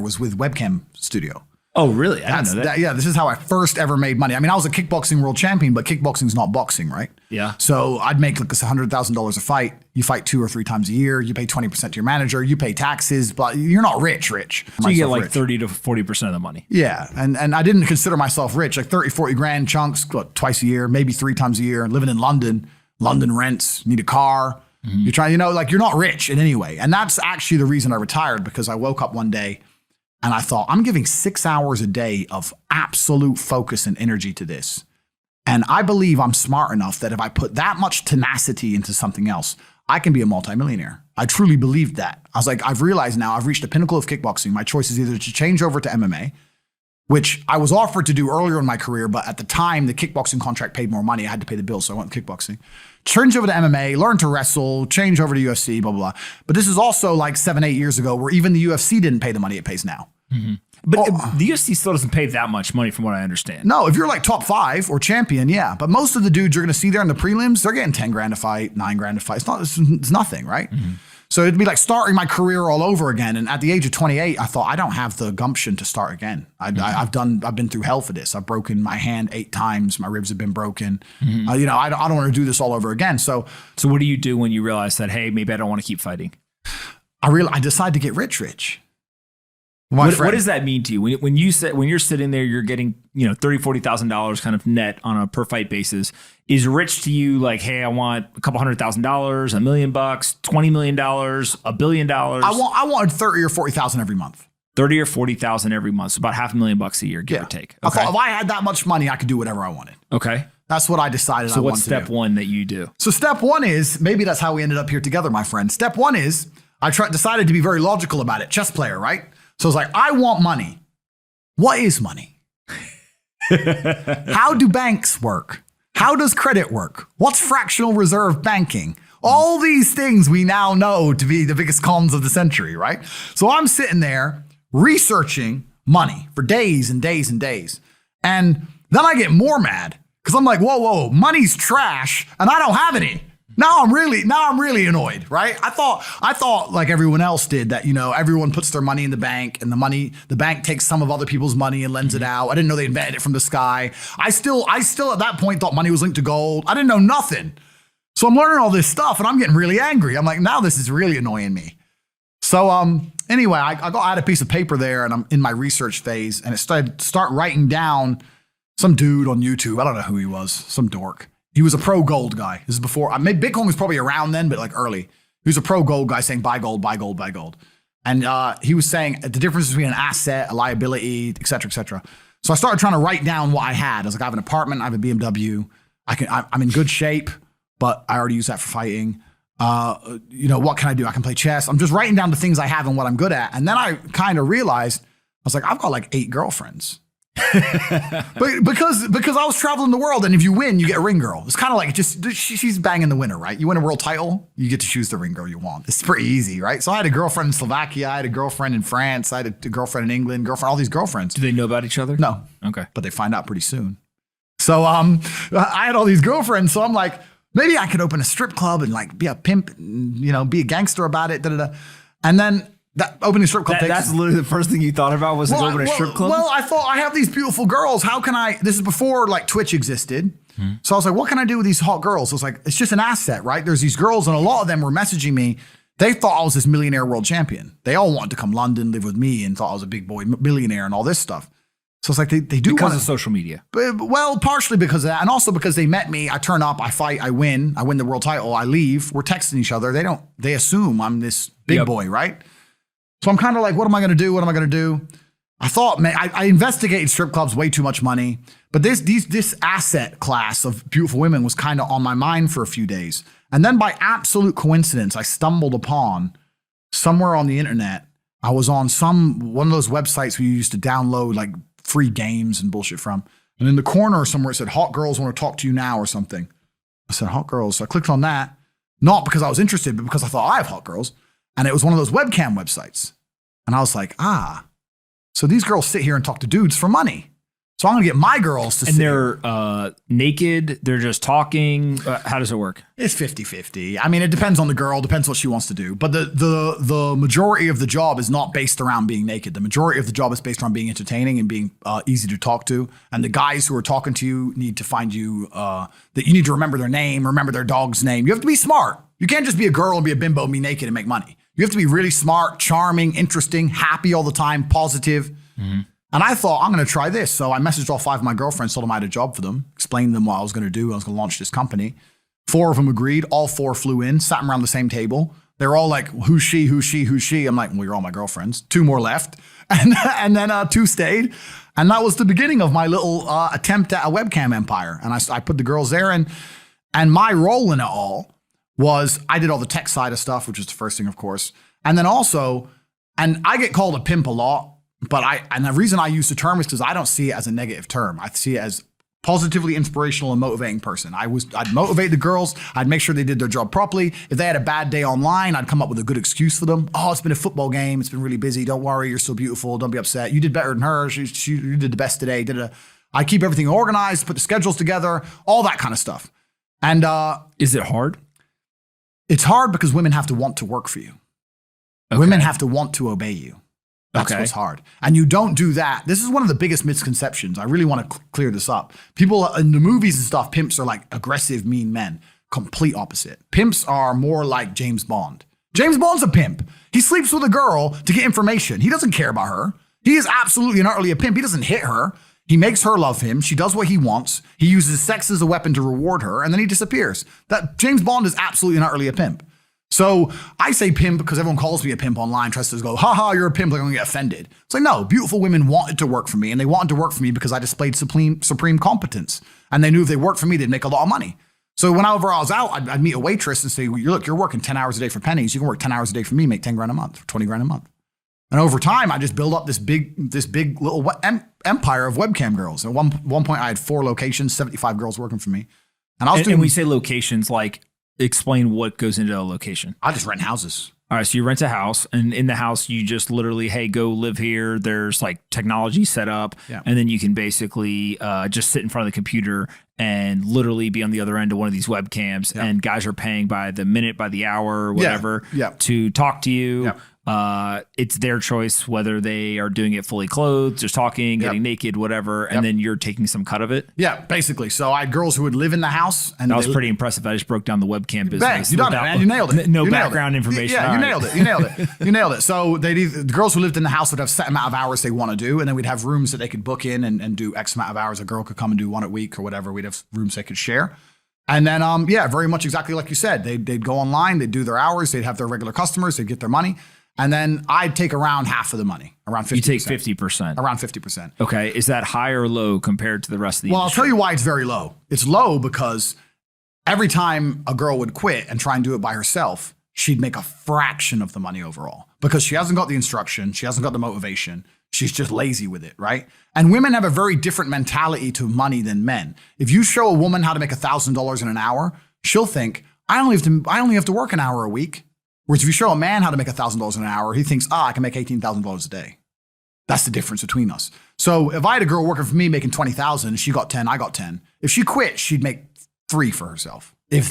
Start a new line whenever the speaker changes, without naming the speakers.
was with Webcam Studio.
Oh, really? I didn't know that.
Yeah, this is how I first ever made money. I mean, I was a kickboxing world champion, but kickboxing's not boxing, right?
Yeah.
So I'd make like $100,000 a fight. You fight 2 or 3 times a year. You pay 20% to your manager. You pay taxes, but you're not rich.
So you get like 30 to 40% of the money.
Yeah. And I didn't consider myself rich, like 30, 40 grand chunks, twice a year, maybe 3 times a year. Living in London rents, need a car. Mm-hmm. You're trying, like you're not rich in any way. And that's actually the reason I retired, because I woke up one day and I thought, I'm giving 6 hours a day of absolute focus and energy to this. And I believe I'm smart enough that if I put that much tenacity into something else, I can be a multimillionaire. I truly believed that. I was like, I've realized now I've reached the pinnacle of kickboxing. My choice is either to change over to MMA, which I was offered to do earlier in my career, but at the time, the kickboxing contract paid more money. I had to pay the bills, so I went kickboxing. Change over to MMA, learn to wrestle, change over to UFC, blah, blah, blah. But this is also like 7-8 years ago where even the UFC didn't pay the money it pays now.
Mm-hmm. But the UFC still doesn't pay that much money from what I understand.
No, if you're like top 5 or champion, yeah. But most of the dudes you're going to see there in the prelims, they're getting 10 grand a fight, 9 grand a fight. It's nothing, right? Mm-hmm. So it'd be like starting my career all over again. And at the age of 28, I thought, I don't have the gumption to start again. I've been through hell for this. I've broken my hand 8 times. My ribs have been broken. Mm-hmm. I don't want to do this all over again. So
what do you do when you realize that, hey, maybe I don't want to keep fighting?
I decided to get rich.
What does that mean to you? When you're sitting there, you're getting, $30,000, $40,000 kind of net on a per fight basis. Is rich to you like, hey, I want a couple $100,000, $1 million, $20 million, $1 billion?
I wanted 30 or 40,000 every month.
30 or 40,000 every month, so about $500,000 a year, give or take. Okay.
I thought if I had that much money, I could do whatever I wanted.
Okay.
That's what I decided.
So what's step 1 that you do?
So step 1 is, maybe that's how we ended up here together, my friend. Step 1 is I decided to be very logical about it. Chess player, right? So it's like, I want money. What is money? How do banks work? How does credit work? What's fractional reserve banking? All these things we now know to be the biggest cons of the century, right? So I'm sitting there researching money for days and days and days. And then I get more mad because I'm like, whoa, money's trash and I don't have any. Now I'm really annoyed, right? I thought like everyone else did that, everyone puts their money in the bank and the bank takes some of other people's money and lends it out. I didn't know they invented it from the sky. I still at that point thought money was linked to gold. I didn't know nothing. So I'm learning all this stuff and I'm getting really angry. I'm like, now this is really annoying me. So anyway, I had a piece of paper there and I'm in my research phase and it start writing down some dude on YouTube. I don't know who he was, some dork. He was a pro gold guy. This is before, Bitcoin was probably around then, but like early. He was a pro gold guy saying buy gold, buy gold, buy gold. And he was saying the difference between an asset, a liability, et cetera, et cetera. So I started trying to write down what I had. I was like, I have an apartment, I have a BMW. I'm in good shape, but I already use that for fighting. What can I do? I can play chess. I'm just writing down the things I have and what I'm good at. And then I kind of realized, I was like, I've got like 8 girlfriends. But because I was traveling the world, and if you win, you get a ring girl. It's kind of like she's banging the winner, right? You win a world title, you get to choose the ring girl you want. It's pretty easy, right? So I had a girlfriend in Slovakia, I had a girlfriend in France, I had a girlfriend in England, all these girlfriends.
Do they know about each other?
No.
Okay.
But they find out pretty soon. So I had all these girlfriends, so I'm like, maybe I could open a strip club and like be a pimp, and, be a gangster about it. And then that opening strip club
that's literally the first thing you thought about was opening a strip club?
Well, I thought I have these beautiful girls. How can this is before like Twitch existed. Hmm. So I was like, what can I do with these hot girls? I was like, it's just an asset, right? There's these girls and a lot of them were messaging me. They thought I was this millionaire world champion. They all wanted to come London, live with me and thought I was a big boy millionaire and all this stuff. So it's like they do
because of social media.
Well, partially because of that. And also because they met me. I turn up, I fight, I win the world title, I leave. We're texting each other. They assume I'm this big boy, right? So I'm kind of like, what am I going to do? What am I going to do? I thought, man, I investigated strip clubs, way too much money. But this asset class of beautiful women was kind of on my mind for a few days. And then by absolute coincidence, I stumbled upon somewhere on the internet. I was on one of those websites where you used to download like free games and bullshit from. And in the corner somewhere it said, hot girls want to talk to you now or something. I said, hot girls. So I clicked on that, not because I was interested, but because I thought I have hot girls. And it was one of those webcam websites. And I was like, so these girls sit here and talk to dudes for money. So I'm going to get my girls to
And they're naked. They're just talking. How does it work?
It's 50-50. I mean, it depends on the girl, depends what she wants to do. But the majority of the job is not based around being naked. The majority of the job is based around being entertaining and being easy to talk to. And the guys who are talking to you need to find you, that you need to remember their name, remember their dog's name. You have to be smart. You can't just be a girl and be a bimbo and be naked and make money. You have to be really smart, charming, interesting, happy all the time, positive. Mm-hmm. And I thought, I'm going to try this. So I messaged all 5 of my girlfriends, told them I had a job for them, explained to them what I was going to do. I was going to launch this company. 4 of them agreed. All 4 flew in, sat them around the same table. They're all like, who's she, who's she, who's she? I'm like, well, you're all my girlfriends. 2 more left. And then 2 stayed. And that was the beginning of my little attempt at a webcam empire. And I put the girls there. And my role in it all was I did all the tech side of stuff, which is the first thing, of course. And then also, and I get called a pimp a lot. But the reason I use the term is because I don't see it as a negative term. I see it as positively inspirational and motivating person. I'd motivate the girls. I'd make sure they did their job properly. If they had a bad day online, I'd come up with a good excuse for them. Oh, it's been a football game. It's been really busy. Don't worry. You're so beautiful. Don't be upset. You did better than her. You did the best today. I keep everything organized, put the schedules together, all that kind of stuff. And
is it hard?
It's hard because women have to want to work for you. Okay. Women have to want to obey you. That's what's hard. And you don't do that. This is one of the biggest misconceptions. I really want to clear this up. People in the movies and stuff, pimps are like aggressive, mean men. Complete opposite. Pimps are more like James Bond. James Bond's a pimp. He sleeps with a girl to get information. He doesn't care about her. He is absolutely and utterly a pimp. He doesn't hit her. He makes her love him. She does what he wants. He uses sex as a weapon to reward her, and then he disappears. That James Bond is absolutely and utterly a pimp. So I say pimp because everyone calls me a pimp online, tries to go, haha, you're a pimp, like I'm gonna get offended. It's like, no, beautiful women wanted to work for me, and they wanted to work for me because I displayed supreme competence. And they knew if they worked for me, they'd make a lot of money. So whenever I was out, I'd meet a waitress and say, well, look, you're working 10 hours a day for pennies. You can work 10 hours a day for me, make 10 grand a month, 20 grand a month. And over time, I just build up this big little empire of webcam girls. At one point, I had 4 locations, 75 girls working for me.
And we say locations, like, explain what goes into a location.
I just rent houses.
All right. So you rent a house, and in the house, you just literally, hey, go live here. There's like technology set up. Yeah. And then you can basically just sit in front of the computer and literally be on the other end of one of these webcams. Yeah. And guys are paying by the minute, by the hour, whatever, to talk to you. Yeah. It's their choice whether they are doing it fully clothed, just talking, getting naked, whatever, and then you're taking some cut of it.
Yeah, basically. So I had girls who would live in the house. And
that was pretty impressive. I just broke down the webcam business.
Bang, you done it, man. You nailed it.
No background information.
Yeah, you nailed it. You nailed it. You nailed it. So the girls who lived in the house would have set amount of hours they want to do, and then we'd have rooms that they could book in and do X amount of hours. A girl could come and do 1 a week or whatever. We'd have rooms they could share. And then, very much exactly like you said. They'd go online, they'd do their hours, they'd have their regular customers, they'd get their money. And then I'd take around half of the money, around 50%.
You take 50%.
Around 50%.
Okay. Is that high or low compared to the rest of the industry?
I'll tell you why it's very low. It's low because every time a girl would quit and try and do it by herself, she'd make a fraction of the money overall because she hasn't got the instruction. She hasn't got the motivation. She's just lazy with it, right? And women have a very different mentality to money than men. If you show a woman how to make $1,000 in an hour, she'll think, I only have to work an hour a week. Whereas if you show a man how to make $1,000 in an hour, he thinks, I can make $18,000 a day. That's the difference between us. So if I had a girl working for me making $20,000, she got 10, I got 10. If she quit, she'd make 3 for herself. If